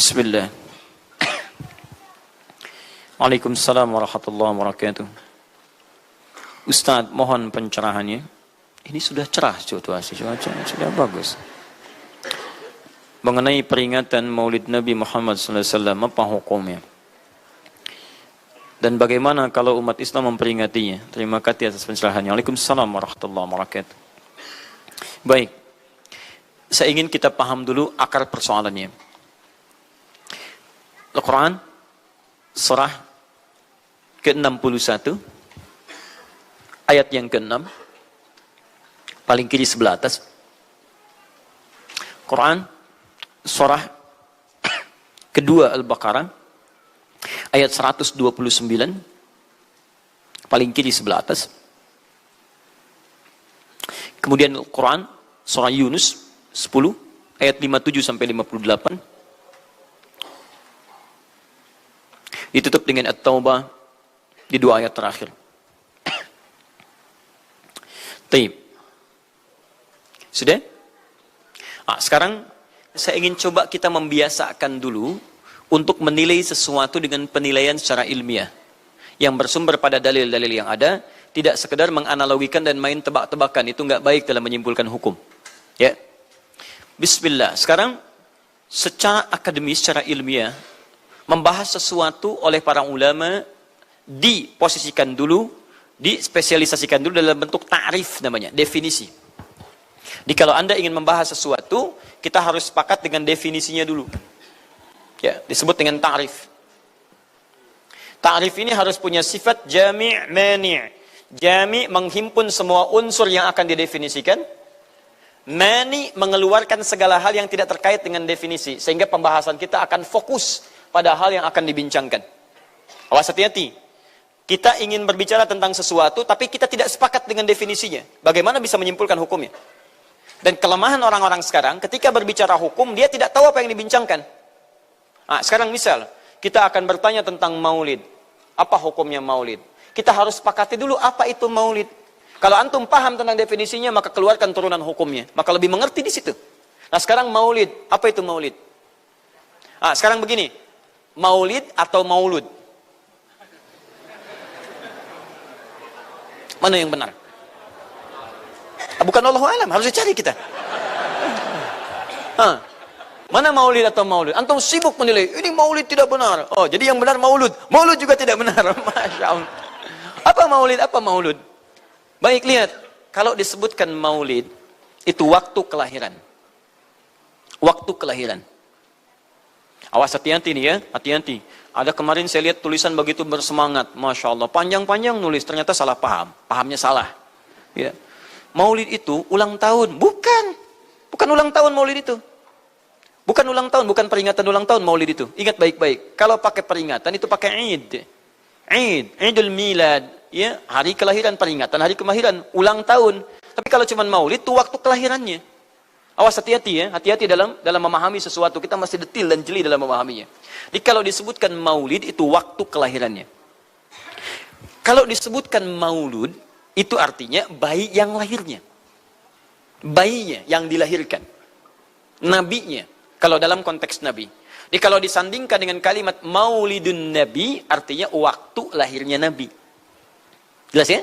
Bismillah. Waalaikumsalam warahmatullahi wabarakatuh. Ustaz, mohon pencerahannya. Ini sudah cerah situasi, sudah bagus. Mengenai peringatan Maulid Nabi Muhammad SAW, apa hukumnya? Dan bagaimana kalau umat Islam memperingatinya? Terima kasih atas pencerahannya. Waalaikumsalam warahmatullahi wabarakatuh. Baik, saya ingin kita paham dulu akar persoalannya. Al-Quran, surah ke-61, ayat yang ke-6, paling kiri sebelah atas. Quran, surah kedua Al-Baqarah, ayat 129, paling kiri sebelah atas. Kemudian Al-Quran, surah Yunus 10, ayat 57 sampai 58. Ditutup dengan At-Taubah di dua ayat terakhir. Taib. Sudah? Sekarang saya ingin coba kita membiasakan dulu untuk menilai sesuatu dengan penilaian secara ilmiah yang bersumber pada dalil-dalil yang ada, tidak sekedar menganalogikan dan main tebak-tebakan. Itu nggak baik dalam menyimpulkan hukum. Ya. Bismillah. Sekarang secara akademis, secara ilmiah, membahas sesuatu oleh para ulama diposisikan dulu, dispesialisasikan dulu dalam bentuk ta'rif namanya, definisi. Jadi kalau Anda ingin membahas sesuatu, kita harus sepakat dengan definisinya dulu. Ya, disebut dengan ta'rif. Ta'rif ini harus punya sifat jami' mani'. Jami' menghimpun semua unsur yang akan didefinisikan. Mani' mengeluarkan segala hal yang tidak terkait dengan definisi, sehingga pembahasan kita akan fokus pada hal yang akan dibincangkan. Awas, hati-hati. Kita ingin berbicara tentang sesuatu, tapi kita tidak sepakat dengan definisinya. Bagaimana bisa menyimpulkan hukumnya? Dan kelemahan orang-orang sekarang, ketika berbicara hukum, dia tidak tahu apa yang dibincangkan. Sekarang misal, kita akan bertanya tentang maulid. Apa hukumnya maulid? Kita harus sepakati dulu apa itu maulid. Kalau antum paham tentang definisinya, maka keluarkan turunan hukumnya. Maka lebih mengerti di situ. Nah sekarang maulid, apa itu maulid? Sekarang begini, maulid atau maulud? Mana yang benar? Bukan Allahu a'lam, harus dicari kita. Mana maulid atau maulud? Antum sibuk menilai, ini maulid tidak benar. Oh, jadi yang benar maulud. Maulud juga tidak benar. Masya Allah. Apa maulid, apa maulud? Baik, lihat. Kalau disebutkan maulid, itu waktu kelahiran. Waktu kelahiran. Awas, hati-hati nih ya, hati-hati. Ada kemarin saya lihat tulisan begitu bersemangat, Masya Allah. Panjang-panjang nulis, ternyata salah paham. Pahamnya salah. Ya. Maulid itu ulang tahun. Bukan. Bukan ulang tahun maulid itu. Bukan ulang tahun, bukan peringatan ulang tahun maulid itu. Ingat baik-baik. Kalau pakai peringatan itu pakai Id. Idul Milad. Ya, hari kelahiran, peringatan hari kelahiran, ulang tahun. Tapi kalau cuma maulid itu waktu kelahirannya. Awas, hati-hati ya, hati-hati dalam memahami sesuatu. Kita masih detil dan jeli dalam memahaminya. Jadi kalau disebutkan maulid itu waktu kelahirannya. Kalau disebutkan maulud itu artinya bayi yang lahirnya. Bayinya yang dilahirkan. Nabinya. Kalau dalam konteks Nabi. Jadi kalau disandingkan dengan kalimat maulidun Nabi, artinya waktu lahirnya Nabi. Jelas ya?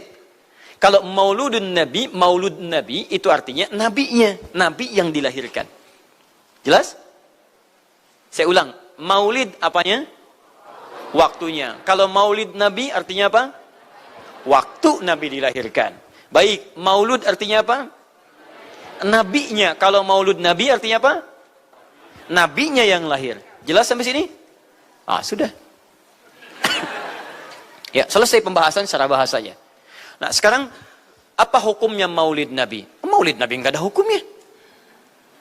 Kalau mauludun Nabi, maulud Nabi, itu artinya nabinya. Nabi yang dilahirkan. Jelas? Saya ulang. Maulid apanya? Waktunya. Kalau maulid Nabi artinya apa? Waktu Nabi dilahirkan. Baik, maulud artinya apa? Nabinya. Kalau maulud Nabi artinya apa? Nabinya yang lahir. Jelas sampai sini? Sudah. Ya, selesai pembahasan secara bahasanya. Nah, sekarang apa hukumnya maulid Nabi? Maulid Nabi nggak ada hukumnya.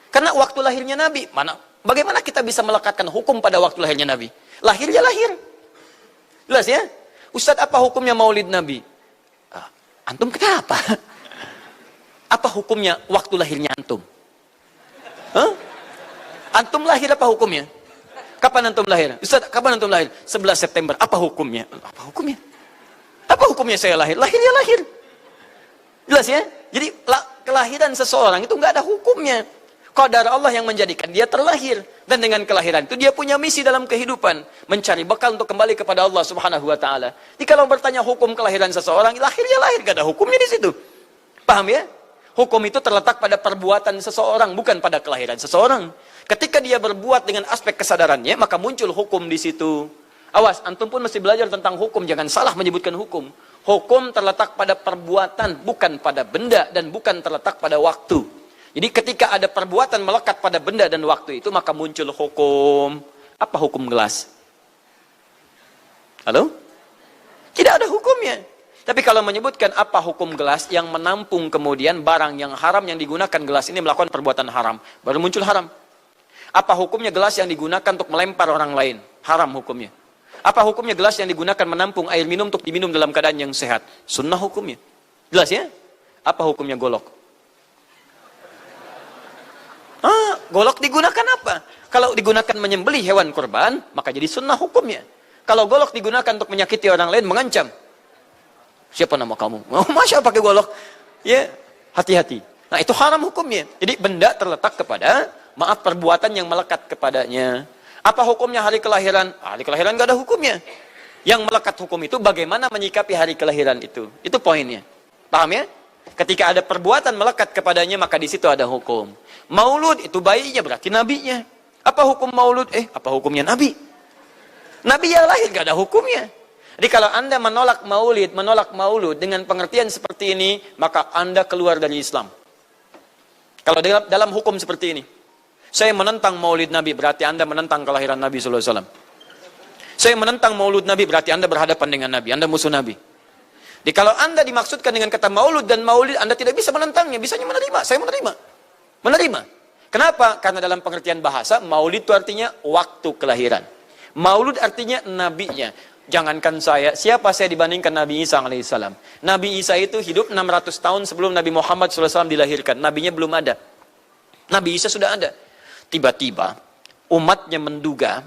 Karena waktu lahirnya Nabi, bagaimana kita bisa melekatkan hukum pada waktu lahirnya Nabi? Lahirnya lahir. Jelas ya? Ustadz, apa hukumnya maulid Nabi? Antum kenapa? Apa hukumnya waktu lahirnya antum? Antum lahir apa hukumnya? Kapan antum lahir? Ustaz, kapan antum lahir? 11 September. Apa hukumnya? Apa hukumnya? Apa hukumnya saya lahir? Lahirnya lahir. Jelas ya? Jadi kelahiran seseorang itu nggak ada hukumnya. Qadar Allah yang menjadikan dia terlahir. Dan dengan kelahiran itu dia punya misi dalam kehidupan. Mencari bekal untuk kembali kepada Allah subhanahu wa ta'ala. Jadi kalau bertanya hukum kelahiran seseorang, lahirnya lahir. Gak ada hukumnya di situ. Paham ya? Hukum itu terletak pada perbuatan seseorang, bukan pada kelahiran seseorang. Ketika dia berbuat dengan aspek kesadarannya, maka muncul hukum di situ. Awas, antum pun mesti belajar tentang hukum. Jangan salah menyebutkan hukum. Hukum terletak pada perbuatan, bukan pada benda, dan bukan terletak pada waktu. Jadi ketika ada perbuatan melekat pada benda dan waktu itu, maka muncul hukum. Apa hukum gelas? Halo? Tidak ada hukumnya. Tapi kalau menyebutkan apa hukum gelas yang menampung kemudian barang yang haram yang digunakan gelas ini melakukan perbuatan haram, baru muncul haram. Apa hukumnya gelas yang digunakan untuk melempar orang lain? Haram hukumnya. Apa hukumnya gelas yang digunakan menampung air minum untuk diminum dalam keadaan yang sehat? Sunnah hukumnya. Jelas ya? Apa hukumnya golok? Golok digunakan apa? Kalau digunakan menyembelih hewan kurban, maka jadi sunnah hukumnya. Kalau golok digunakan untuk menyakiti orang lain, mengancam. Siapa nama kamu? Oh, Masya pakai golok. Ya, hati-hati. Nah, itu haram hukumnya. Jadi benda terletak kepada, maaf, perbuatan yang melekat kepadanya. Apa hukumnya hari kelahiran? Hari kelahiran gak ada hukumnya. Yang melekat hukum itu bagaimana menyikapi hari kelahiran itu. Itu poinnya. Paham ya? Ketika ada perbuatan melekat kepadanya, maka di situ ada hukum. Maulud itu bayinya, berarti nabinya. Apa hukum maulud? Apa hukumnya nabi? Nabi yang lahir gak ada hukumnya. Jadi kalau Anda menolak maulud dengan pengertian seperti ini, maka Anda keluar dari Islam. Kalau dalam hukum seperti ini, saya menentang maulid Nabi, berarti Anda menentang kelahiran Nabi SAW. Saya menentang maulud Nabi, berarti Anda berhadapan dengan Nabi, Anda musuh Nabi. Jadi kalau Anda dimaksudkan dengan kata maulud dan maulid, Anda tidak bisa menentangnya, bisanya menerima. Saya menerima. Menerima. Kenapa? Karena dalam pengertian bahasa, maulid itu artinya waktu kelahiran. Maulud artinya nabinya. Jangankan saya, siapa saya dibandingkan Nabi Isa alaihissalam? Nabi Isa itu hidup 600 tahun sebelum Nabi Muhammad SAW dilahirkan. Nabinya belum ada. Nabi Isa sudah ada. Tiba-tiba, umatnya menduga,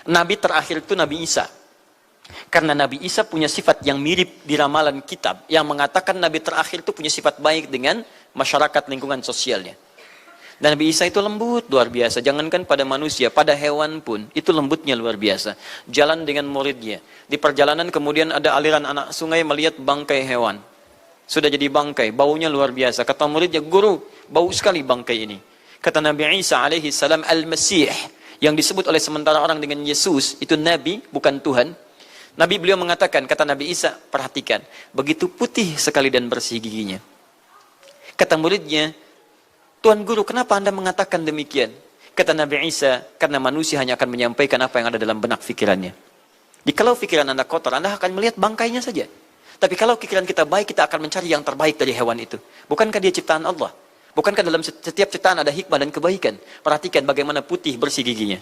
Nabi terakhir itu Nabi Isa. Karena Nabi Isa punya sifat yang mirip di ramalan kitab, yang mengatakan Nabi terakhir itu punya sifat baik dengan masyarakat lingkungan sosialnya. Dan Nabi Isa itu lembut luar biasa. Jangankan pada manusia, pada hewan pun itu lembutnya luar biasa. Jalan dengan muridnya. Di perjalanan kemudian ada aliran anak sungai melihat bangkai hewan. Sudah jadi bangkai, baunya luar biasa. Kata muridnya, guru, bau sekali bangkai ini. Kata Nabi Isa alaihi salam, Al-Masih, yang disebut oleh sementara orang dengan Yesus, itu Nabi, bukan Tuhan. Nabi beliau mengatakan, kata Nabi Isa, perhatikan, begitu putih sekali dan bersih giginya. Kata muridnya, Tuan Guru, kenapa Anda mengatakan demikian? Kata Nabi Isa, karena manusia hanya akan menyampaikan apa yang ada dalam benak pikirannya. Jadi kalau pikiran Anda kotor, Anda akan melihat bangkainya saja. Tapi kalau pikiran kita baik, kita akan mencari yang terbaik dari hewan itu. Bukankah dia ciptaan Allah? Bukankah dalam setiap ciptaan ada hikmah dan kebaikan? Perhatikan bagaimana putih bersih giginya.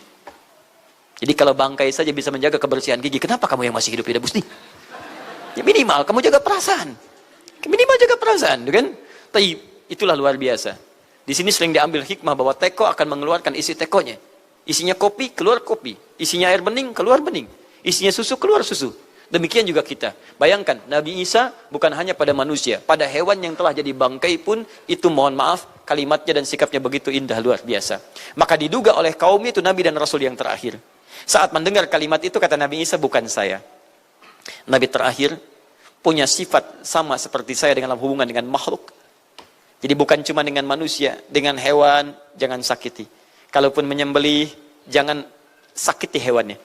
Jadi kalau bangkai saja bisa menjaga kebersihan gigi, kenapa kamu yang masih hidup tidak mesti? Ya minimal kamu jaga perasaan. Minimal jaga perasaan, kan? Tapi itulah luar biasa. Di sini sering diambil hikmah bahwa teko akan mengeluarkan isi tekonya. Isinya kopi, keluar kopi. Isinya air bening, keluar bening. Isinya susu, keluar susu. Demikian juga kita. Bayangkan, Nabi Isa bukan hanya pada manusia. Pada hewan yang telah jadi bangkai pun, itu mohon maaf, kalimatnya dan sikapnya begitu indah, luar biasa. Maka diduga oleh kaumnya itu Nabi dan Rasul yang terakhir. Saat mendengar kalimat itu, kata Nabi Isa, bukan saya. Nabi terakhir punya sifat sama seperti saya dalam hubungan dengan makhluk. Jadi bukan cuma dengan manusia, dengan hewan, jangan sakiti. Kalaupun menyembelih, jangan sakiti hewannya.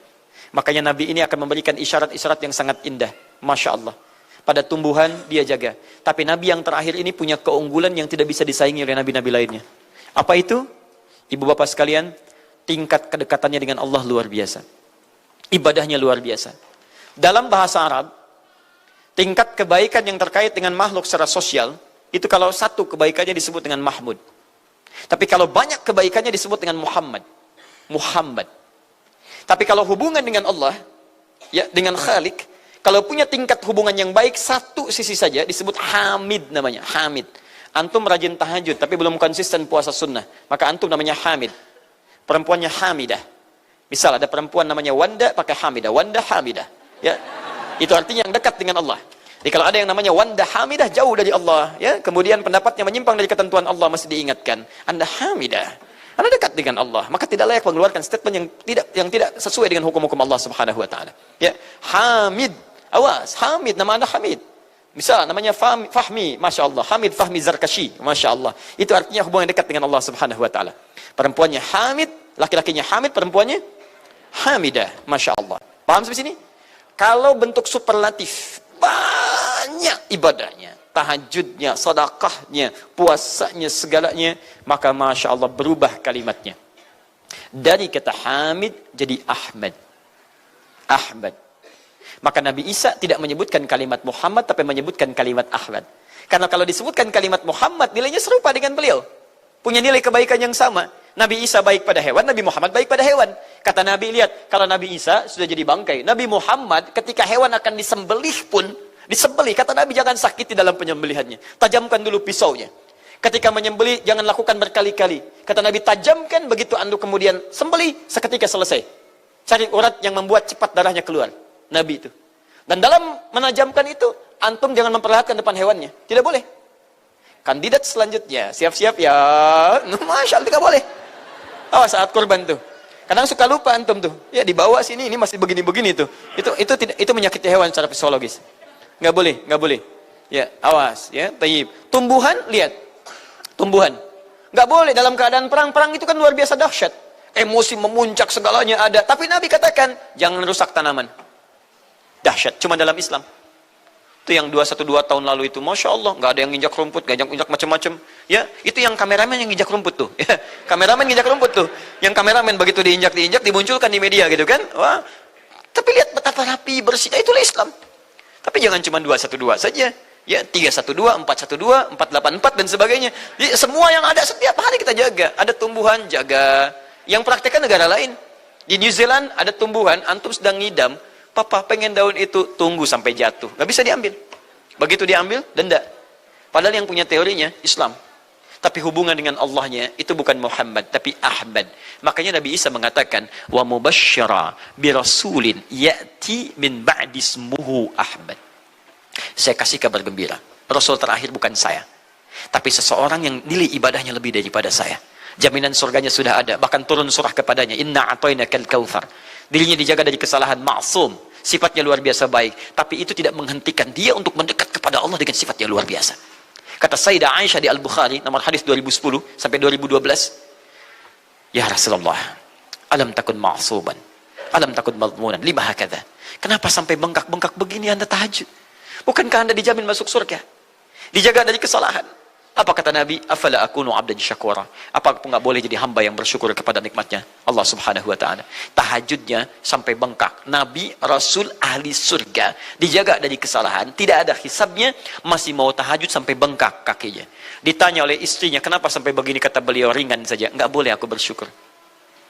Makanya Nabi ini akan memberikan isyarat-isyarat yang sangat indah. Masya Allah. Pada tumbuhan, dia jaga. Tapi Nabi yang terakhir ini punya keunggulan yang tidak bisa disaingi oleh Nabi-Nabi lainnya. Apa itu? Ibu bapak sekalian, tingkat kedekatannya dengan Allah luar biasa. Ibadahnya luar biasa. Dalam bahasa Arab, tingkat kebaikan yang terkait dengan makhluk secara sosial, itu kalau satu kebaikannya disebut dengan Mahmud. Tapi kalau banyak kebaikannya disebut dengan Muhammad. Muhammad. Tapi kalau hubungan dengan Allah, ya dengan Khalik, kalau punya tingkat hubungan yang baik, satu sisi saja disebut Hamid namanya. Hamid. Antum rajin tahajud, tapi belum konsisten puasa sunnah. Maka antum namanya Hamid. Perempuannya Hamidah. Misal ada perempuan namanya Wanda, pakai Hamidah. Wanda Hamidah. Ya. Itu artinya yang dekat dengan Allah. Jadi kalau ada yang namanya Wanda Hamidah, jauh dari Allah, ya, kemudian pendapatnya menyimpang dari ketentuan Allah, mesti diingatkan. Anda Hamidah, Anda dekat dengan Allah, maka tidak layak mengeluarkan statement yang tidak sesuai dengan hukum-hukum Allah Subhanahu wa taala. Ya, Hamid. Awas, Hamid, nama Anda Hamid. Misal namanya Fahmi, Masya Allah. Hamid Fahmi Zarkashi, Masya Allah. Itu artinya hubungan dekat dengan Allah Subhanahu wa taala. Perempuannya Hamid, laki-lakinya Hamid, perempuannya Hamidah, Masya Allah. Paham sampai sini? Kalau bentuk superlatif, banyak ibadahnya, tahajudnya, sedekahnya, puasanya, segalanya, maka Masya Allah berubah kalimatnya. Dari kata Hamid jadi Ahmad. Ahmad. Maka Nabi Isa tidak menyebutkan kalimat Muhammad, tapi menyebutkan kalimat Ahmad. Karena kalau disebutkan kalimat Muhammad, nilainya serupa dengan beliau. Punya nilai kebaikan yang sama. Nabi Isa baik pada hewan, Nabi Muhammad baik pada hewan. Kata Nabi, lihat, kalau Nabi Isa sudah jadi bangkai. Nabi Muhammad ketika hewan akan disembelih pun, disembelih. Kata Nabi, jangan sakiti dalam penyembelihannya. Tajamkan dulu pisaunya. Ketika menyembelih, jangan lakukan berkali-kali. Kata Nabi, tajamkan, begitu anduk kemudian sembelih, seketika selesai. Cari urat yang membuat cepat darahnya keluar. Nabi itu. Dan dalam menajamkan itu, antum jangan memperlihatkan depan hewannya. Tidak boleh. Kandidat selanjutnya, siap-siap ya. Masya Allah, tidak boleh. Awas saat kurban tuh. Kadang suka lupa antum tuh. Ya dibawa sini, ini masih begini-begini tuh. Itu menyakiti hewan secara psikologis. Nggak boleh, nggak boleh. Ya, awas ya. Tayyib. Tumbuhan, lihat. Tumbuhan. Nggak boleh dalam keadaan perang. Perang itu kan luar biasa dahsyat. Emosi memuncak, segalanya ada. Tapi Nabi katakan, jangan rusak tanaman. Dahsyat, cuma dalam Islam. Itu yang 212 tahun lalu itu, Masya Allah, nggak ada yang nginjak rumput, nggak injak macam-macam. Ya, itu yang kameramen yang nginjak rumput tuh. Ya, kameramen nginjak rumput tuh. Yang kameramen begitu diinjak, dimunculkan di media gitu kan. Wah, tapi lihat betapa rapi, bersih. Itulah Islam. Tapi jangan cuma 212 saja. Ya, 312, 412, 484 dan sebagainya. Jadi, semua yang ada setiap hari kita jaga. Ada tumbuhan, jaga. Yang praktekkan negara lain. Di New Zealand ada tumbuhan, antum sedang ngidam, papa pengen daun itu, tunggu sampai jatuh. Nggak bisa diambil. Begitu diambil, denda. Padahal yang punya teorinya Islam. Tapi hubungan dengan Allahnya itu bukan Muhammad, tapi Ahmad. Makanya Nabi Isa mengatakan, wa mubasysyara bi rasulin ya'ti min ba'di ismuhu Ahmad. Saya kasih kabar gembira. Rasul terakhir bukan saya. Tapi seseorang yang nilai ibadahnya lebih daripada saya. Jaminan surganya sudah ada. Bahkan turun surah kepadanya. Inna a'tainakal kautsar. Dirinya dijaga dari kesalahan, maksum. Sifatnya luar biasa baik. Tapi itu tidak menghentikan dia untuk mendekat kepada Allah dengan sifat yang luar biasa. Kata Sayyidah Aisyah di Al-Bukhari, nomor hadis 2010 sampai 2012. Ya Rasulullah, alam takun ma'suban. Alam takun madmunan. Lima hakadha. Kenapa sampai bengkak-bengkak begini Anda tahajud? Bukankah Anda dijamin masuk surga? Dijaga dari kesalahan. Apa kata Nabi? Afala akunu abdan syakura. Apa aku nggak boleh jadi hamba yang bersyukur kepada nikmatnya Allah Subhanahu wa taala. Tahajudnya sampai bengkak. Nabi, Rasul, ahli surga, dijaga dari kesalahan, tidak ada hisabnya, masih mau tahajud sampai bengkak kakinya. Ditanya oleh istrinya, kenapa sampai begini? Kata beliau, ringan saja. Nggak boleh aku bersyukur.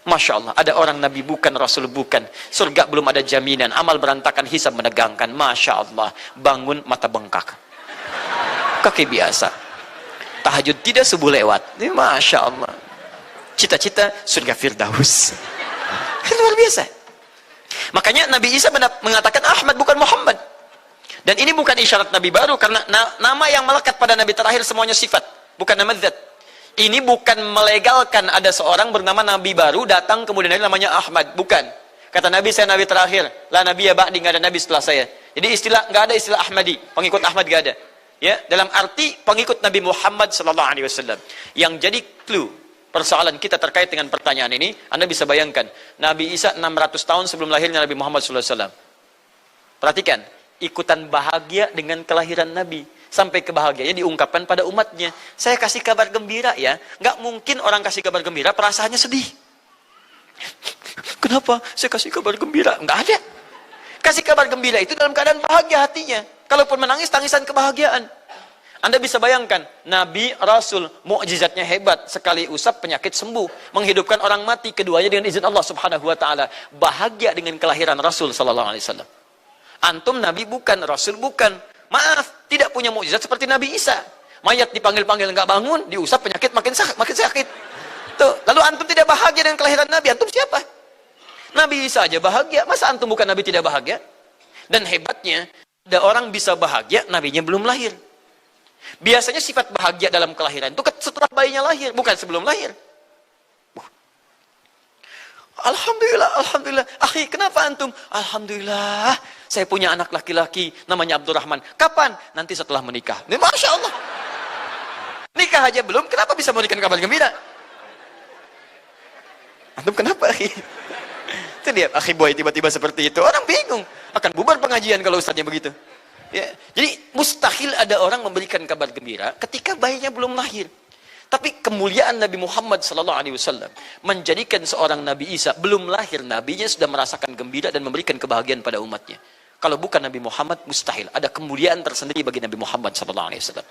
Masya Allah, ada orang Nabi bukan, Rasul bukan. Surga belum ada jaminan, amal berantakan, hisab menegangkan. Masya Allah, bangun mata bengkak. Kaki biasa. Tahajud tidak, subuh lewat. Ini Masya Allah. Cita-cita surga Firdaus. Luar biasa. Makanya Nabi Isa mengatakan Ahmad bukan Muhammad. Dan ini bukan isyarat Nabi baru. Karena nama yang melekat pada Nabi terakhir semuanya sifat. Bukan nama zat. Ini bukan melegalkan ada seorang bernama Nabi baru datang kemudian namanya Ahmad. Bukan. Kata Nabi, saya Nabi terakhir. La Nabi ya ba'di, nggak ada Nabi setelah saya. Jadi nggak ada istilah Ahmadi. Pengikut Ahmad nggak ada. Ya, dalam arti pengikut Nabi Muhammad sallallahu alaihi wasallam. Yang jadi clue persoalan kita terkait dengan pertanyaan ini, Anda bisa bayangkan, Nabi Isa 600 tahun sebelum lahirnya Nabi Muhammad sallallahu alaihi wasallam. Perhatikan, ikutan bahagia dengan kelahiran Nabi, sampai kebahagiaannya diungkapkan pada umatnya. Saya kasih kabar gembira ya, nggak mungkin orang kasih kabar gembira perasaannya sedih. Kenapa saya kasih kabar gembira? Nggak ada. Kasih kabar gembira itu dalam keadaan bahagia hatinya. Kalaupun menangis, tangisan kebahagiaan. Anda bisa bayangkan, Nabi, Rasul, mukjizatnya hebat. Sekali usap, penyakit sembuh. Menghidupkan orang mati, keduanya dengan izin Allah Subhanahu wa ta'ala. Bahagia dengan kelahiran Rasul Sallallahu Alaihi Wasallam. Antum Nabi bukan, Rasul bukan. Maaf, tidak punya mukjizat seperti Nabi Isa. Mayat dipanggil-panggil nggak bangun, diusap penyakit makin sakit. Tuh, lalu antum tidak bahagia dengan kelahiran Nabi. Antum siapa? Nabi Isa aja bahagia. Masa antum bukan Nabi tidak bahagia? Dan hebatnya, ada orang bisa bahagia, nabinya belum lahir. Biasanya sifat bahagia dalam kelahiran itu setelah bayinya lahir, bukan sebelum lahir. Alhamdulillah, alhamdulillah. Akhi, kenapa antum? Alhamdulillah, saya punya anak laki-laki namanya Abdurrahman. Kapan? Nanti setelah menikah. Ini Masya Allah. Nikah aja belum, kenapa bisa memberikan kabar gembira? Antum kenapa, akhi? Itu lihat, akhi boy tiba-tiba seperti itu. Orang bingung. Akan bubar pengajian kalau ustadznya begitu. Ya. Jadi mustahil ada orang memberikan kabar gembira ketika bayinya belum lahir. Tapi kemuliaan Nabi Muhammad SAW menjadikan seorang Nabi Isa belum lahir, nabinya sudah merasakan gembira dan memberikan kebahagiaan pada umatnya. Kalau bukan Nabi Muhammad, mustahil. Ada kemuliaan tersendiri bagi Nabi Muhammad SAW.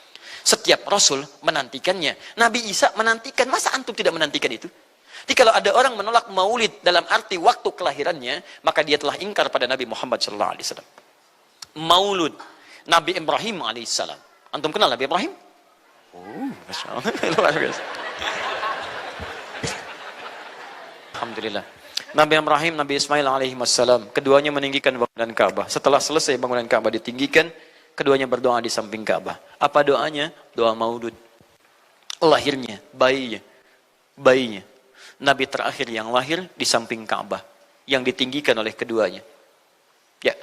Setiap Rasul menantikannya. Nabi Isa menantikan. Masa antum tidak menantikan itu? Jadi kalau ada orang menolak maulid dalam arti waktu kelahirannya, maka dia telah ingkar pada Nabi Muhammad SAW. Maulud Nabi Ibrahim alaihissalam. Antum kenal Nabi Ibrahim? Masya Allah. Luar biasa. Alhamdulillah. Nabi Ibrahim, Nabi Ismail alaihissalam, keduanya meninggikan bangunan Ka'bah. Setelah selesai bangunan Ka'bah ditinggikan, keduanya berdoa di samping Ka'bah. Apa doanya? Doa maulud. Lahirnya, bayinya. Nabi terakhir yang lahir di samping Ka'bah, yang ditinggikan oleh keduanya. Ya.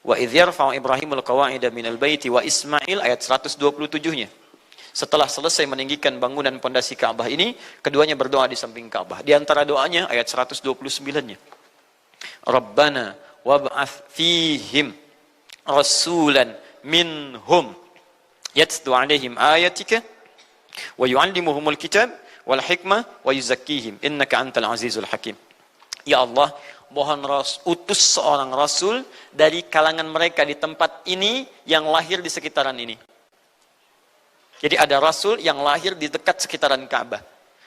Wa idh yarfa'u Ibrahimul qawa'ida minal baiti wa Ismail, ayat 127-nya. Setelah selesai meninggikan bangunan pondasi Ka'bah ini, keduanya berdoa di samping Ka'bah. Di antara doanya ayat 129-nya. Rabbana wab'ath fihim rasulan minhum yatlu 'alaihim ayatika wa yu'allimuhumul kitab wal hikmah wa yuzakkihim innaka antal azizul hakim. Ya Allah, mohon utus seorang rasul dari kalangan mereka di tempat ini yang lahir di sekitaran ini. Jadi ada rasul yang lahir di dekat sekitaran Ka'bah.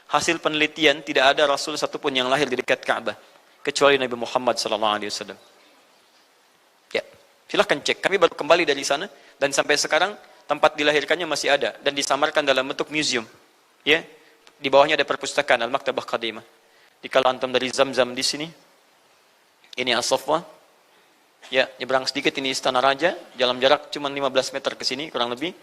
Hasil penelitian, tidak ada rasul satupun yang lahir di dekat Ka'bah kecuali Nabi Muhammad SAW. Ya, silahkan cek. Kami baru kembali dari sana dan sampai sekarang tempat dilahirkannya masih ada dan disamarkan dalam bentuk museum. Ya, di bawahnya ada perpustakaan Al-Maktabah Qadimah. Di kalau antum dari Zamzam di sini, ini As-Saffah. Ya, nyebrang sedikit ini Istana Raja, dalam jarak cuma 15 meter ke sini kurang lebih.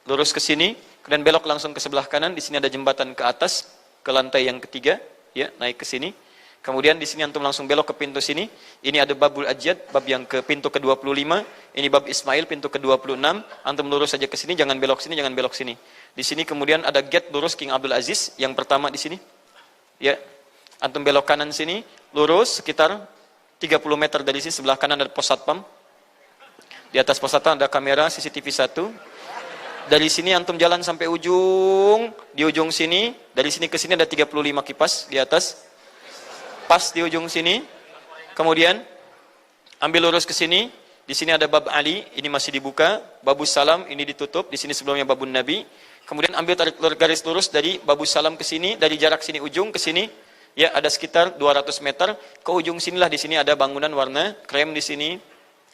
Lurus ke sini, kemudian belok langsung ke sebelah kanan. Di sini ada jembatan ke atas, ke lantai yang ketiga, ya, naik ke sini. Kemudian di sini antum langsung belok ke pintu sini. Ini ada Babul Ajjad, bab yang ke pintu ke-25. Ini bab Ismail, pintu ke-26. Antum lurus saja ke sini, jangan belok sini, jangan belok sini. Di sini kemudian ada gate lurus King Abdul Aziz, yang pertama di sini. Ya, antum belok kanan sini, lurus sekitar 30 meter dari sini, sebelah kanan ada pos satpam. Di atas pos satpam ada kamera CCTV 1. Dari sini antum jalan sampai ujung, di ujung sini, dari sini ke sini ada 35 kipas di atas. Pas di ujung sini. Kemudian ambil lurus ke sini, di sini ada bab Ali, ini masih dibuka, babus salam ini ditutup, di sini sebelumnya babun Nabi. Kemudian ambil tarik garis lurus dari babus salam ke sini, dari jarak sini ujung ke sini, ya ada sekitar 200 meter. Ke ujung sinilah, di sini ada bangunan warna krem di sini.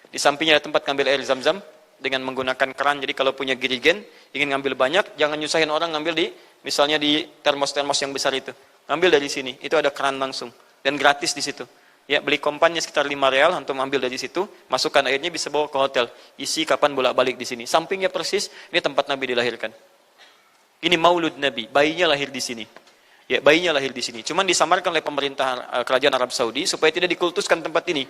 Di sampingnya ada tempat ngambil air Zam-Zam dengan menggunakan keran. Jadi kalau punya jerigen, ingin ngambil banyak, jangan nyusahin orang ngambil di, misalnya di termos-termos yang besar itu. Ngambil dari sini, itu ada keran langsung dan gratis di situ. Ya, beli kompannya sekitar 5 real, antum ambil dari situ, masukkan airnya, bisa bawa ke hotel. Isi kapan bolak-balik di sini. Sampingnya persis, ini tempat Nabi dilahirkan. Ini maulud Nabi, bayinya lahir di sini. Ya, bayinya lahir di sini. Cuman disamarkan oleh pemerintah kerajaan Arab Saudi supaya tidak dikultuskan tempat ini.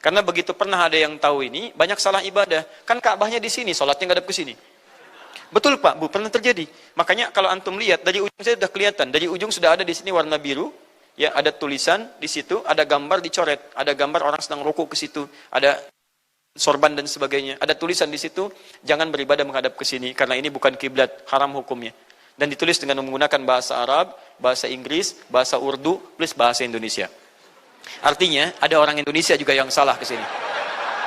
Karena begitu pernah ada yang tahu ini, banyak salah ibadah. Kan Ka'bahnya di sini, sholatnya ngadep ke sini. Betul Pak, Bu, pernah terjadi. Makanya kalau antum lihat, dari ujung saya sudah kelihatan. Dari ujung sudah ada di sini warna biru. Ya, ada tulisan di situ, ada gambar dicoret. Ada gambar orang sedang rukuk ke situ. Ada sorban dan sebagainya. Ada tulisan di situ, jangan beribadah menghadap ke sini. Karena ini bukan kiblat, haram hukumnya. Dan ditulis dengan menggunakan bahasa Arab, bahasa Inggris, bahasa Urdu, plus bahasa Indonesia. Artinya ada orang Indonesia juga yang salah ke sini.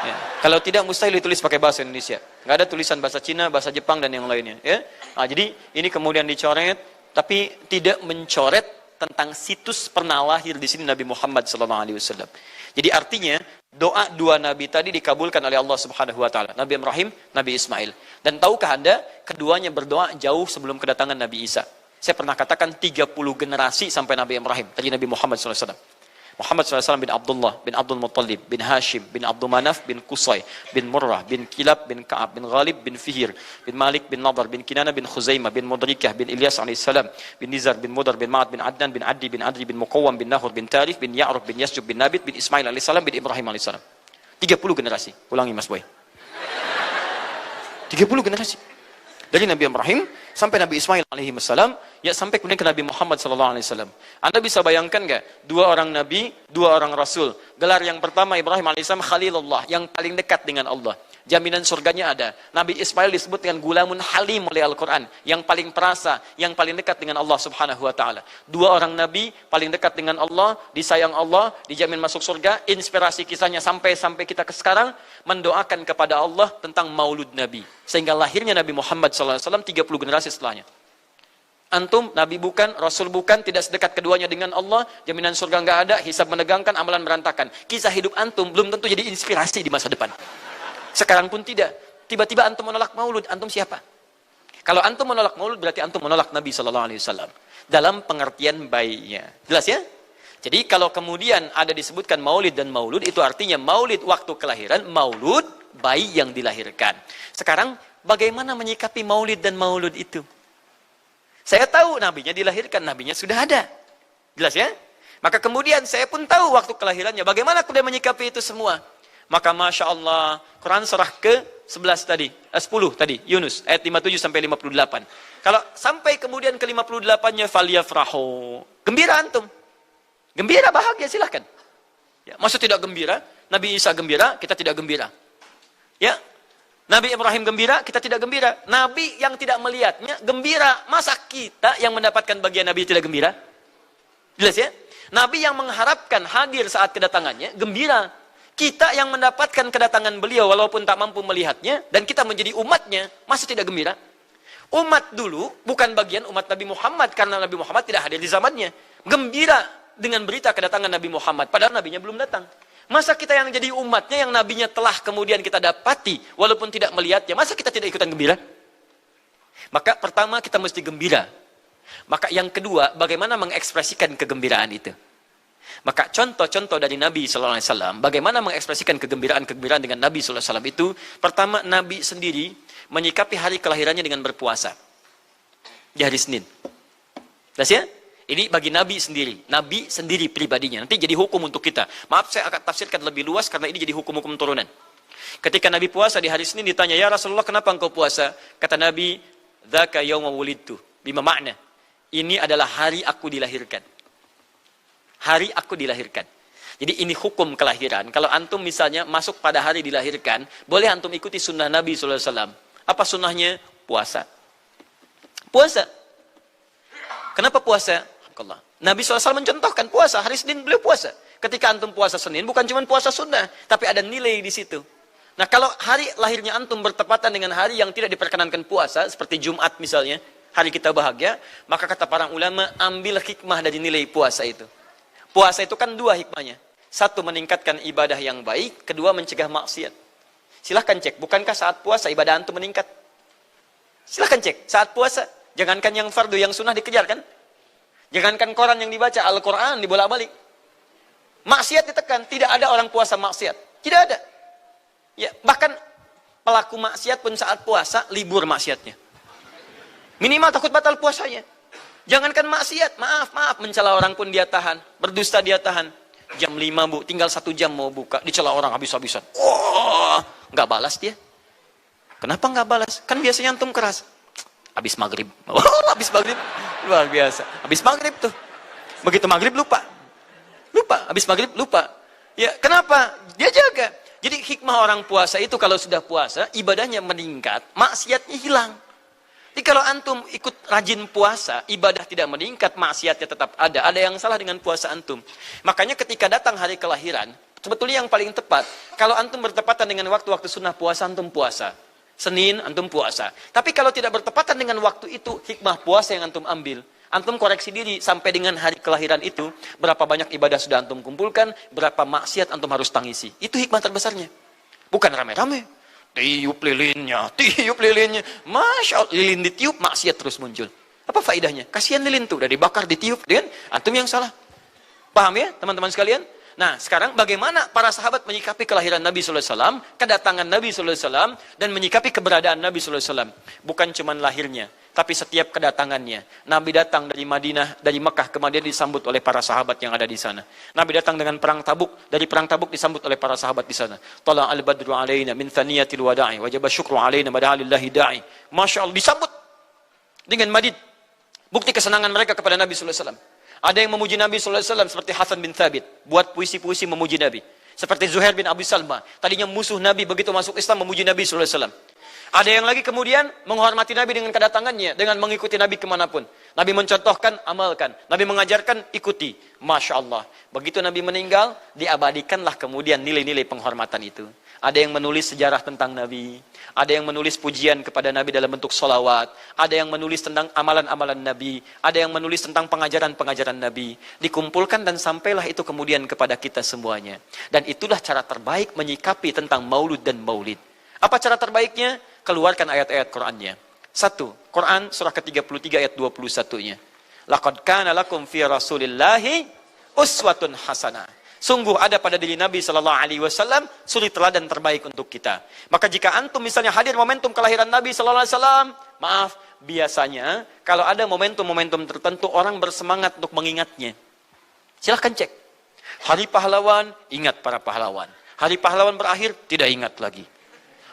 Ya. Kalau tidak mustahil ditulis pakai bahasa Indonesia. Nggak ada tulisan bahasa Cina, bahasa Jepang dan yang lainnya. Ya. Nah, jadi ini kemudian dicoret, tapi tidak mencoret tentang situs pernah lahir di sini Nabi Muhammad SAW. Jadi artinya doa dua Nabi tadi dikabulkan oleh Allah Subhanahu Wa Taala. Nabi Ibrahim, Nabi Ismail. Dan tahukah Anda, keduanya berdoa jauh sebelum kedatangan Nabi Isa. Saya pernah katakan 30 generasi sampai Nabi Ibrahim, tadi Nabi Muhammad SAW. Muhammad SAW bin Abdullah, bin Abdul Muttalib, bin Hashim, bin Abdul Manaf, bin Qusay, bin Murrah, bin Kilab, bin Ka'ab, bin Ghalib, bin Fihir, bin Malik, bin Nadar, bin Kinana, bin Khuzaimah, bin Mudrikah, bin Ilyas alaihissalam, bin Nizar, bin Mudar, bin Ma'ad, bin Adnan, bin Adi, bin Adri, bin Muqawwam, bin Nahur, bin Tarif, bin Ya'ruf, bin Yasjub, bin Nabit, bin Ismail alaihissalam, bin Ibrahim alaihissalam. 30 generasi. Ulangi Mas Boy. 30 generasi. Dari Nabi Ibrahim sampai Nabi Ismail alaihi wassalam, ya sampai kemudian ke Nabi Muhammad sallallahu alaihi wasallam. Anda bisa bayangkan enggak? 2 orang nabi, 2 orang rasul. Gelar yang pertama Ibrahim alaihissalam Khalilullah, yang paling dekat dengan Allah. Jaminan surganya ada. Nabi Ismail disebut dengan gulamun halim oleh Al-Quran, yang paling perasa, yang paling dekat dengan Allah subhanahu wa ta'ala. 2 orang nabi, paling dekat dengan Allah, disayang Allah, dijamin masuk surga. Inspirasi kisahnya sampai kita ke sekarang, mendoakan kepada Allah tentang maulud Nabi. Sehingga lahirnya Nabi Muhammad SAW 30 generasi setelahnya. Antum, Nabi bukan, Rasul bukan, tidak sedekat keduanya dengan Allah, jaminan surga nggak ada, hisab menegangkan, amalan berantakan. Kisah hidup antum belum tentu jadi inspirasi di masa depan. Sekarang pun tidak. Tiba-tiba antum menolak maulud, antum siapa? Kalau antum menolak maulud, berarti antum menolak Nabi SAW. Dalam pengertian baiknya. Jelas ya? Jadi kalau kemudian ada disebutkan maulid dan maulud, itu artinya maulid waktu kelahiran, maulud bayi yang dilahirkan. Sekarang, bagaimana menyikapi maulid dan maulud itu? Saya tahu nabinya dilahirkan, nabinya sudah ada. Jelas ya? Maka kemudian saya pun tahu waktu kelahirannya. Bagaimana kemudian menyikapi itu semua? Maka Masya Allah, Quran surah ke-11 tadi, 10 tadi, Yunus, ayat 57 sampai 58. Kalau sampai kemudian ke 58-nya, falyafrahu. Gembira antum. Gembira, bahagia, silahkan. Ya, maksud tidak gembira, Nabi Isa gembira, kita tidak gembira. Ya, Nabi Ibrahim gembira, kita tidak gembira. Nabi yang tidak melihatnya, gembira. Masa kita yang mendapatkan bagian Nabi tidak gembira? Jelas ya? Nabi yang mengharapkan hadir saat kedatangannya, gembira. Kita yang mendapatkan kedatangan beliau walaupun tak mampu melihatnya, dan kita menjadi umatnya, masa tidak gembira? Umat dulu bukan bagian umat Nabi Muhammad, karena Nabi Muhammad tidak hadir di zamannya. Gembira dengan berita kedatangan Nabi Muhammad, padahal nabinya belum datang. Masa kita yang jadi umatnya, yang nabinya telah kemudian kita dapati walaupun tidak melihatnya, masa kita tidak ikutan gembira? Maka pertama kita mesti gembira. Maka yang kedua, bagaimana mengekspresikan kegembiraan itu? Maka contoh-contoh dari Nabi SAW, bagaimana mengekspresikan kegembiraan dengan Nabi SAW itu, pertama Nabi sendiri menyikapi hari kelahirannya dengan berpuasa. Di hari Senin. Jelas ya? Ini bagi Nabi sendiri pribadinya. Nanti jadi hukum untuk kita. Maaf, saya akan tafsirkan lebih luas karena ini jadi hukum-hukum turunan. Ketika Nabi puasa di hari Senin ditanya, ya Rasulullah kenapa engkau puasa? Kata Nabi, dzaka yauma wulidtu. Bima makna? Ini adalah hari aku dilahirkan. Hari aku dilahirkan. Jadi ini hukum kelahiran. Kalau antum misalnya masuk pada hari dilahirkan, boleh antum ikuti sunnah Nabi SAW. Apa sunnahnya? Puasa. Puasa. Kenapa puasa? Nabi SAW mencontohkan puasa. Hari Senin beliau puasa. Ketika antum puasa Senin, bukan cuma puasa sunnah, tapi ada nilai di situ. Nah, kalau hari lahirnya antum bertepatan dengan hari yang tidak diperkenankan puasa, seperti Jumat misalnya, hari kita bahagia, maka kata para ulama, ambil hikmah dari nilai puasa itu. Puasa itu kan 2 hikmahnya. 1, meningkatkan ibadah yang baik. 2, mencegah maksiat. Silahkan cek. Bukankah saat puasa ibadah antum meningkat? Silahkan cek. Saat puasa. Jangankan yang fardu, yang sunnah dikejar kan? Jangankan Quran yang dibaca, Al-Quran dibolak-balik. Maksiat ditekan. Tidak ada orang puasa maksiat. Tidak ada. Ya, bahkan pelaku maksiat pun saat puasa, libur maksiatnya. Minimal takut batal puasanya. Jangankan maksiat, maaf, mencela orang pun dia tahan, berdusta dia tahan. Jam 5 bu, tinggal 1 jam mau buka, dicela orang habis-habisan. Oh, nggak balas dia. Kenapa nggak balas? Kan biasanya antum keras. Habis maghrib, habis maghrib, luar biasa. Habis maghrib tuh, begitu maghrib lupa, habis maghrib lupa. Ya, kenapa? Dia jaga. Jadi hikmah orang puasa itu kalau sudah puasa, ibadahnya meningkat, maksiatnya hilang. Jadi kalau antum ikut rajin puasa, ibadah tidak meningkat, maksiatnya tetap ada. Ada yang salah dengan puasa antum. Makanya ketika datang hari kelahiran, sebetulnya yang paling tepat, kalau antum bertepatan dengan waktu-waktu sunnah puasa, antum puasa. Senin, antum puasa. Tapi kalau tidak bertepatan dengan waktu itu, hikmah puasa yang antum ambil. Antum koreksi diri sampai dengan hari kelahiran itu, berapa banyak ibadah sudah antum kumpulkan, berapa maksiat antum harus tangisi. Itu hikmah terbesarnya. Bukan rame-rame. Tiup lilinnya. Masya Allah, lilin ditiup, maksiat terus muncul. Apa faedahnya? Kasihan lilin tuh, udah dibakar, ditiup, dengan antum yang salah. Paham ya, teman-teman sekalian? Nah, sekarang bagaimana para sahabat menyikapi kelahiran Nabi sallallahu alaihi wasallam, kedatangan Nabi sallallahu alaihi wasallam, dan menyikapi keberadaan Nabi sallallahu alaihi wasallam. Bukan cuma lahirnya, tapi setiap kedatangannya. Nabi datang dari Madinah, dari Mekah ke Madinah disambut oleh para sahabat yang ada di sana. Nabi datang dengan perang Tabuk, dari perang Tabuk disambut oleh para sahabat di sana. Tala al-badru alaina min thaniyatil wada'i, wajaba syukru alaina madalillahi da'i. Masya Allah, disambut dengan madid. Bukti kesenangan mereka kepada Nabi sallallahu alaihi wasallam. Ada yang memuji Nabi sallallahu alaihi wasallam seperti Hasan bin Thabit, buat puisi-puisi memuji Nabi. Seperti Zuhair bin Abi Salma, tadinya musuh Nabi, begitu masuk Islam memuji Nabi sallallahu alaihi wasallam. Ada yang lagi kemudian menghormati Nabi dengan kedatangannya, dengan mengikuti Nabi kemanapun. Nabi mencontohkan, amalkan. Nabi mengajarkan, ikuti. Masya Allah. Begitu Nabi meninggal, diabadikanlah kemudian nilai-nilai penghormatan itu. Ada yang menulis sejarah tentang Nabi. Ada yang menulis pujian kepada Nabi dalam bentuk sholawat. Ada yang menulis tentang amalan-amalan Nabi. Ada yang menulis tentang pengajaran-pengajaran Nabi. Dikumpulkan dan sampailah itu kemudian kepada kita semuanya. Dan itulah cara terbaik menyikapi tentang maulud dan maulid. Apa cara terbaiknya? Keluarkan ayat-ayat Qur'annya. 1. Quran surah ke-33 ayat 21-nya. Laqad kana lakum fi Rasulillahi uswatun hasanah. Sungguh ada pada diri Nabi sallallahu alaihi wasallam suri teladan terbaik untuk kita. Maka jika antum misalnya hadir momentum kelahiran Nabi sallallahu alaihi wasallam, maaf, biasanya kalau ada momentum-momentum tertentu orang bersemangat untuk mengingatnya. Silahkan cek. Hari pahlawan, ingat para pahlawan. Hari pahlawan berakhir, tidak ingat lagi.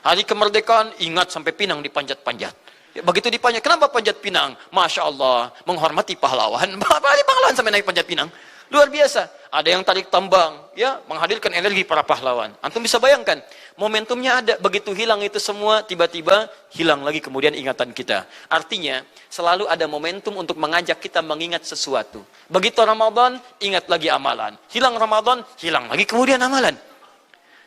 Hari kemerdekaan, ingat sampai pinang dipanjat-panjat. Ya, begitu dipanjat, kenapa panjat pinang? Masya Allah, menghormati pahlawan. Hari pahlawan sampai naik panjat pinang. Luar biasa. Ada yang tarik tambang, ya, menghadirkan energi para pahlawan. Antum bisa bayangkan, momentumnya ada, begitu hilang itu semua, tiba-tiba hilang lagi kemudian ingatan kita. Artinya, selalu ada momentum untuk mengajak kita mengingat sesuatu. Begitu Ramadan, ingat lagi amalan. Hilang Ramadan, hilang lagi kemudian amalan.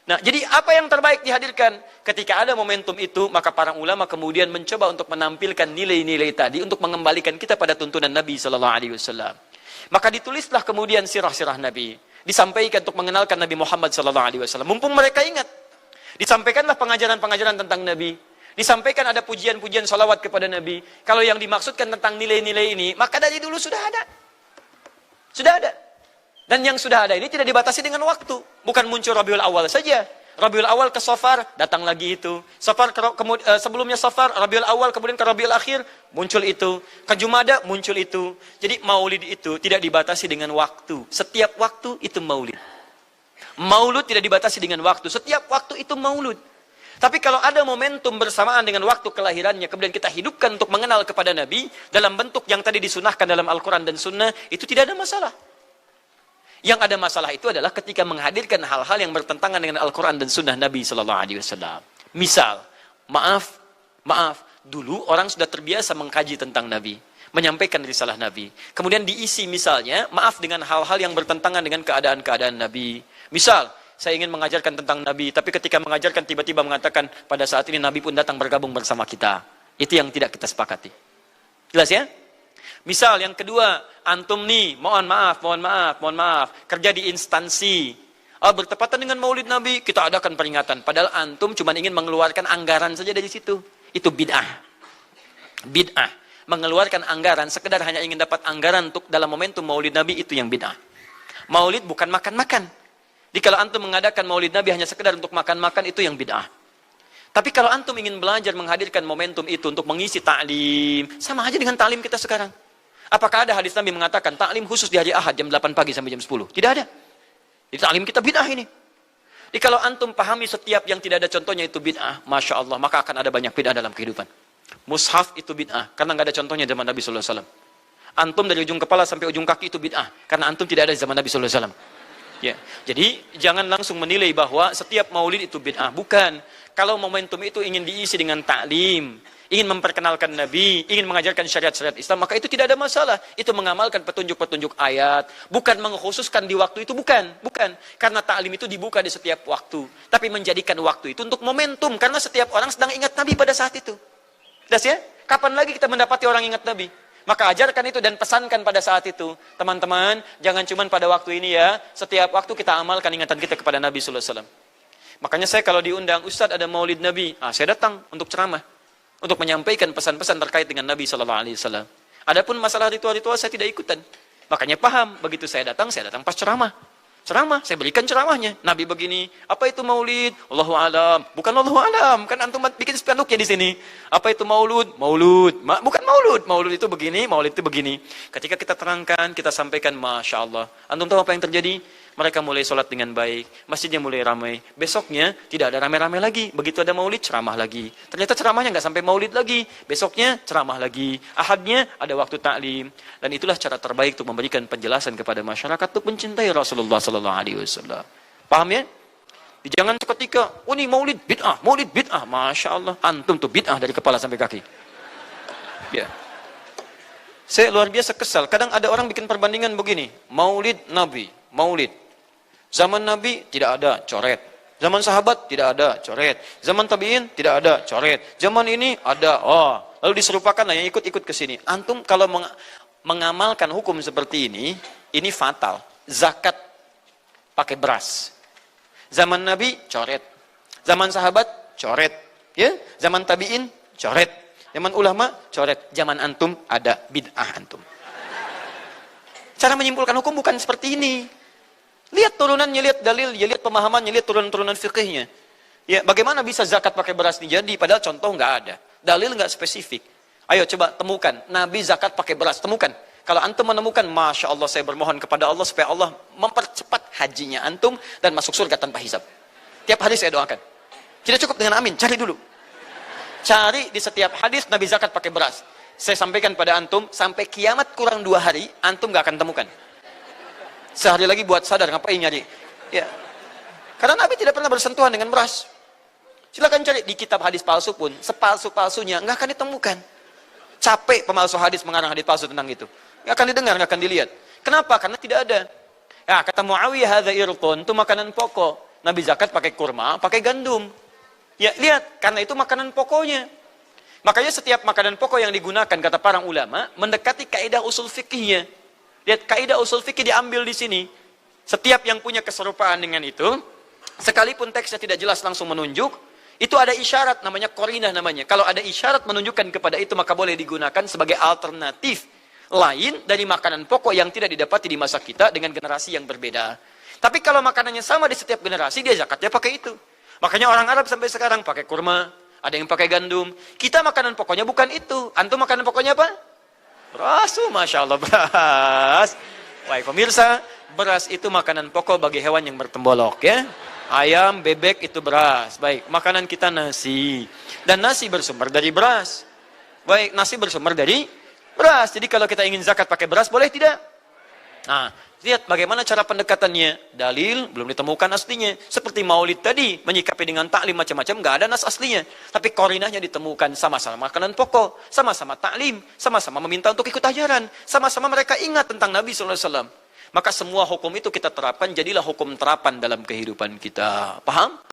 Nah, jadi apa yang terbaik dihadirkan? Ketika ada momentum itu, maka para ulama kemudian mencoba untuk menampilkan nilai-nilai tadi untuk mengembalikan kita pada tuntunan Nabi sallallahu alaihi wasallam. Maka ditulislah kemudian sirah-sirah Nabi, disampaikan untuk mengenalkan Nabi Muhammad sallallahu alaihi wasallam. Mumpung mereka ingat, disampaikanlah pengajaran-pengajaran tentang Nabi. Disampaikan ada pujian-pujian salawat kepada Nabi. Kalau yang dimaksudkan tentang nilai-nilai ini, maka dari dulu sudah ada. Sudah ada. Dan yang sudah ada ini tidak dibatasi dengan waktu. Bukan muncul Rabiul Awal saja. Rabiul Awal ke Safar, datang lagi itu. Safar sebelumnya Safar, Rabiul Awal, kemudian ke Rabiul Akhir, muncul itu. Ke Jumada, muncul itu. Jadi maulid itu tidak dibatasi dengan waktu. Setiap waktu itu maulid. Maulud tidak dibatasi dengan waktu. Setiap waktu itu maulud. Tapi kalau ada momentum bersamaan dengan waktu kelahirannya, kemudian kita hidupkan untuk mengenal kepada Nabi, dalam bentuk yang tadi disunahkan dalam Al-Quran dan Sunnah, itu tidak ada masalah. Yang ada masalah itu adalah ketika menghadirkan hal-hal yang bertentangan dengan Al-Quran dan Sunnah Nabi Sallallahu Alaihi Wasallam. Misal, maaf, dulu orang sudah terbiasa mengkaji tentang Nabi, menyampaikan risalah Nabi. Kemudian diisi misalnya, maaf, dengan hal-hal yang bertentangan dengan keadaan-keadaan Nabi. Misal, saya ingin mengajarkan tentang Nabi, tapi ketika mengajarkan tiba-tiba mengatakan, pada saat ini Nabi pun datang bergabung bersama kita. Itu yang tidak kita sepakati. Jelas ya? Misal yang kedua, antum nih, mohon maaf, kerja di instansi. Bertepatan dengan Maulid Nabi, kita adakan peringatan. Padahal antum cuma ingin mengeluarkan anggaran saja dari situ. Itu bid'ah. Bid'ah. Mengeluarkan anggaran, sekedar hanya ingin dapat anggaran untuk dalam momentum Maulid Nabi, itu yang bid'ah. Maulid bukan makan-makan. Jadi kalau antum mengadakan Maulid Nabi hanya sekedar untuk makan-makan, itu yang bid'ah. Tapi kalau antum ingin belajar menghadirkan momentum itu untuk mengisi ta'lim, sama aja dengan ta'lim kita sekarang. Apakah ada hadis Nabi mengatakan taklim khusus di hari Ahad jam 8 pagi sampai jam 10? Tidak ada. Jadi taklim kita bid'ah ini. Jadi kalau antum pahami setiap yang tidak ada contohnya itu bid'ah, Masya Allah, maka akan ada banyak bid'ah dalam kehidupan. Mushaf itu bid'ah, karena nggak ada contohnya zaman Nabi SAW. Antum dari ujung kepala sampai ujung kaki itu bid'ah, karena antum tidak ada di zaman Nabi SAW. Ya. Jadi jangan langsung menilai bahwa setiap maulid itu bid'ah. Bukan. Kalau momentum itu ingin diisi dengan taklim, ingin memperkenalkan Nabi, ingin mengajarkan syariat-syariat Islam, maka itu tidak ada masalah. Itu mengamalkan petunjuk-petunjuk ayat, bukan mengkhususkan di waktu itu, bukan. Karena taklim itu dibuka di setiap waktu, tapi menjadikan waktu itu untuk momentum, karena setiap orang sedang ingat Nabi pada saat itu. Jelas ya? Kapan lagi kita mendapati orang ingat Nabi? Maka ajarkan itu dan pesankan pada saat itu. Teman-teman, jangan cuma pada waktu ini ya, setiap waktu kita amalkan ingatan kita kepada Nabi sallallahu alaihi wasallam. Makanya saya kalau diundang, Ustadz ada Maulid Nabi, saya datang untuk ceramah, untuk menyampaikan pesan-pesan terkait dengan Nabi sallallahu alaihi wasallam. Adapun masalah ritual-ritual saya tidak ikutan. Makanya paham, begitu saya datang pas ceramah. Ceramah, saya berikan ceramahnya. Nabi begini, apa itu maulid? Allahu alam. Bukan Allahu alam, kan antum bikin spanduknya di sini. Apa itu maulud? Maulud. Bukan maulud. Maulud itu begini, maulid itu begini. Ketika kita terangkan, kita sampaikan, Masya Allah. Antum tahu apa yang terjadi? Mereka mulai sholat dengan baik, masjidnya mulai ramai. Besoknya tidak ada ramai-ramai lagi. Begitu ada maulid, ceramah lagi. Ternyata ceramahnya nggak sampai maulid lagi. Besoknya ceramah lagi. Ahadnya ada waktu taklim. Dan itulah cara terbaik untuk memberikan penjelasan kepada masyarakat untuk mencintai Rasulullah Sallallahu Alaihi Wasallam. Paham ya? Jangan seketika, oh ini maulid bid'ah. Masya Allah, antum tuh bid'ah dari kepala sampai kaki. Ya. Saya luar biasa kesal. Kadang ada orang bikin perbandingan begini. Maulid Nabi, maulid. Zaman Nabi tidak ada coret. Zaman sahabat tidak ada coret. Zaman tabi'in tidak ada coret. Zaman ini ada. Oh, lalu diserupakan lah yang ikut-ikut ke sini. Antum kalau mengamalkan hukum seperti ini fatal. Zakat pakai beras. Zaman Nabi coret. Zaman sahabat coret. Ya, zaman tabi'in coret. Zaman ulama coret. Zaman antum ada bid'ah antum. Cara menyimpulkan hukum bukan seperti ini. Lihat turunannya, lihat dalilnya, lihat pemahamannya, lihat turunan-turunan fikihnya. Ya, bagaimana bisa zakat pakai beras ini jadi? Padahal contoh nggak ada. Dalil nggak spesifik. Ayo coba temukan. Nabi zakat pakai beras, temukan. Kalau antum menemukan, Masya Allah, saya bermohon kepada Allah supaya Allah mempercepat hajinya antum dan masuk surga tanpa hisab. Tiap hari saya doakan. Tidak cukup dengan amin, cari dulu. Cari di setiap hadis Nabi zakat pakai beras. Saya sampaikan pada antum, sampai kiamat kurang 2 hari, antum nggak akan temukan. Sehari lagi buat sadar, ngapain nyari? Ya. Karena Nabi tidak pernah bersentuhan dengan beras. Silakan cari di kitab hadis palsu pun, sepalsu-palsunya nggak akan ditemukan. Capek pemalsu hadis mengarang hadis palsu tentang itu. Nggak akan didengar, nggak akan dilihat. Kenapa? Karena tidak ada. Ya, kata Muawiyah, hadza irqun, itu makanan pokok. Nabi zakat pakai kurma, pakai gandum. Ya, lihat, karena itu makanan pokoknya. Makanya setiap makanan pokok yang digunakan, kata para ulama, mendekati kaidah usul fikihnya. Lihat, kaidah usul fikih diambil di sini. Setiap yang punya keserupaan dengan itu, sekalipun teksnya tidak jelas langsung menunjuk, itu ada isyarat, namanya qarinah namanya. Kalau ada isyarat menunjukkan kepada itu, maka boleh digunakan sebagai alternatif lain dari makanan pokok yang tidak didapati di masa kita dengan generasi yang berbeda. Tapi kalau makanannya sama di setiap generasi, dia zakatnya pakai itu. Makanya orang Arab sampai sekarang pakai kurma, ada yang pakai gandum. Kita makanan pokoknya bukan itu. Antum makanan pokoknya apa? Beras, Masya Allah, beras. Baik pemirsa, beras itu makanan pokok bagi hewan yang bertembolok ya. Ayam, bebek itu beras. Baik, makanan kita nasi. Dan nasi bersumber dari beras. Baik, nasi bersumber dari beras. Jadi kalau kita ingin zakat pakai beras, boleh tidak? Nah, lihat bagaimana cara pendekatannya. Dalil belum ditemukan aslinya. Seperti maulid tadi, menyikapi dengan taklim macam-macam, nggak ada nas aslinya. Tapi korinahnya ditemukan, sama-sama makanan pokok, sama-sama taklim, sama-sama meminta untuk ikut ajaran, sama-sama mereka ingat tentang Nabi SAW. Maka semua hukum itu kita terapkan, jadilah hukum terapan dalam kehidupan kita. Paham?